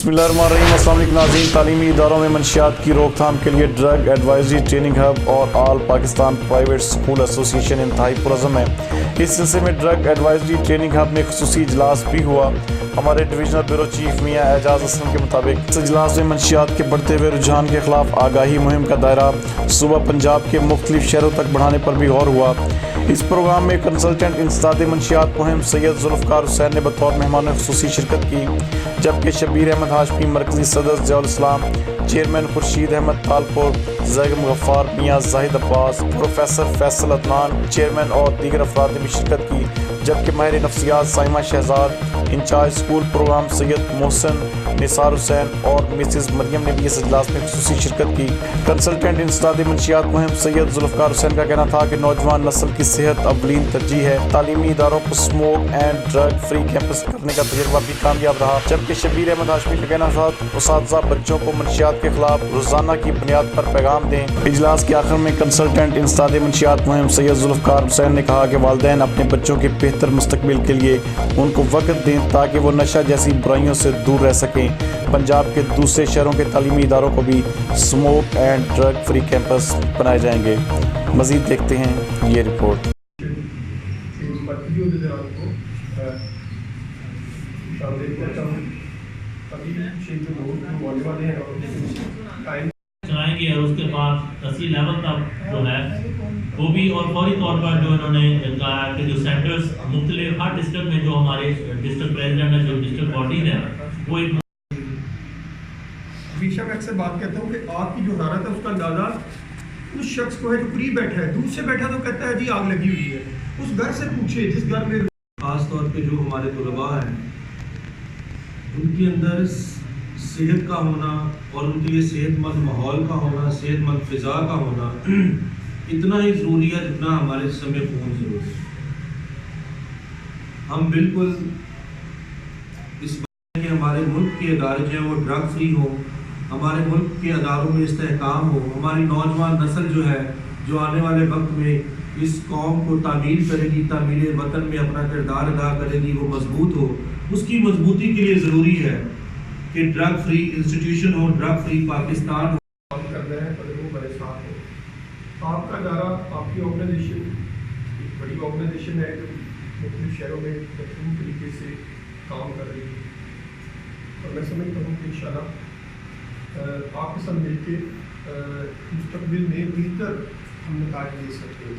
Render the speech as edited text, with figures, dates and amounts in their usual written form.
बिस्मिल्लाहिर्रहमानिर्रहीम। अस्सलाम वालेकुम नाज़रीन। तालीमी इदारों में मंशियात की रोक थाम के लिए ड्रग एडवाइजरी ट्रेनिंग हब और all Pakistan private school association इंतहाई पुरज़म है। इस सिलसिले में ड्रग एडवाइजरी ट्रेनिंग हब में ख़ुसूसी इजलास भी हुआ। हमारे डिवीजनल ब्यूरो चीफ मियाँ एजाज असलम के मुताबिक इस इजलास में मंशियात के बढ़ते हुए रुझान के खिलाफ आगाही मुहिम का दायरा सूबा पंजाब के मुख्तलिफ शहरों तक बढ़ाने पर भी गौर हुआ। इस प्रोग्राम में कंसल्टेंट इंसदाद मंशियात मुहिम सैयद जुल्फ़कार हुसैन ने बतौर मेहमान ख़ुसूसी शिरकत की, जबकि शबीर अहमद हाशमी मरकजी सदर Ziaul Islam, chairman Khurshid Ahmed Talpur, Zaigham Ghaffar, Mian Zahid Abbas, professor Faisal Adnan, chairman और दीगर अफराद ने भी शिरकत की। जबकि माहिर नफ्सियात Saima Shahzad, incharge school program Syed Mohsin, Nisar Hussain और मिसिस मरियम ने भी इस इजलास में ख़ुसूसी शिरकत की। कंसल्टेंट इंसदाद मंशियात मुहिम सैयद जुल्फ़कार हुसैन का कहना था कि नौजवान नस्ल की सेहत अवलीन तरजीह है। तालीमी इदारों को smoke and drug free campus करने का तजुर्बा भी कामयाब रहा। जबकि शबीर अहमद हाशमी का कहना था उस्ताद बच्चों को मंशियात के खिलाफ रोजाना की बुनियाद पर पैगाम दें। इजलास के आखिर में कंसल्टेंट इंसदाद मंशियात मुहिम सैयद जुल्फ़कार हुसैन ने कहा कि वालिदैन अपने बच्चों के बेहतर मुस्तकबिल के लिए उनको वक़्त दें ताकि वो नशा जैसी बुराइयों से दूर रह सकें। पंजाब के दूसरे शहरों के तालीमी इदारों को भी smoke and drug free campus बनाए जाएंगे। मज़ीद देखते हैं ये रिपोर्ट। चलाएंगे और उसके बाद 10वीं लेवल तक जो है वो भी, और फौरी तौर पर जो इन्होंने कहा कि जो सेंटर्स मुख्तलिफ हर डिस्ट्रिक्ट में जो हमारे डिस्ट्रिक्ट प्रेसिडेंट है, जो डिस्ट्रिक्ट बॉडीज है, वो एक हमेशा मैं अक्सर बात कहता हूँ कि आग की जो हरारत है उसका अंदाज़ा उस शख्स को है जो करीब बैठा है। दूर से बैठा तो कहता है जी आग लगी हुई है। उस घर से पूछे जिस घर में खास तौर पे जो हमारे तलबा हैं उनके अंदर सेहत का होना और उनके लिए सेहतमंद माहौल का होना, सेहतमंद फ़िज़ा का होना इतना ही ज़रूरी है जितना हमारे समय फ़ोन ज़रूरी है। हम बिल्कुल इस बात कि हमारे मुल्क के अदारे जो हैं वो ड्रग फ्री हो, हमारे मुल्क के अदारों में इस्तेहकाम हो, हमारी नौजवान नस्ल जो है जो आने वाले वक्त में इस कौम को तामीर करेगी, तामीर वतन में अपना किरदार अदा करेगी, वो मजबूत हो। उसकी मजबूती के लिए ज़रूरी है कि ड्रग फ्री इंस्टीट्यूशन हो, ड्रग फ्री पाकिस्तान हो। काम करना है पर वो बड़े साथ हो। आपका इदारा, आपकी ऑर्गेनाइजेशन एक बड़ी ऑर्गेनाइजेशन है जो मुख्तलिफ शहरों में बेहतरीन तरीके से काम कर रही है और मैं समझता हूँ कि इंशाल्लाह आपके साथ मिल के मुस्तकबिल में बेहतर हम नतीजे दे सकते हैं।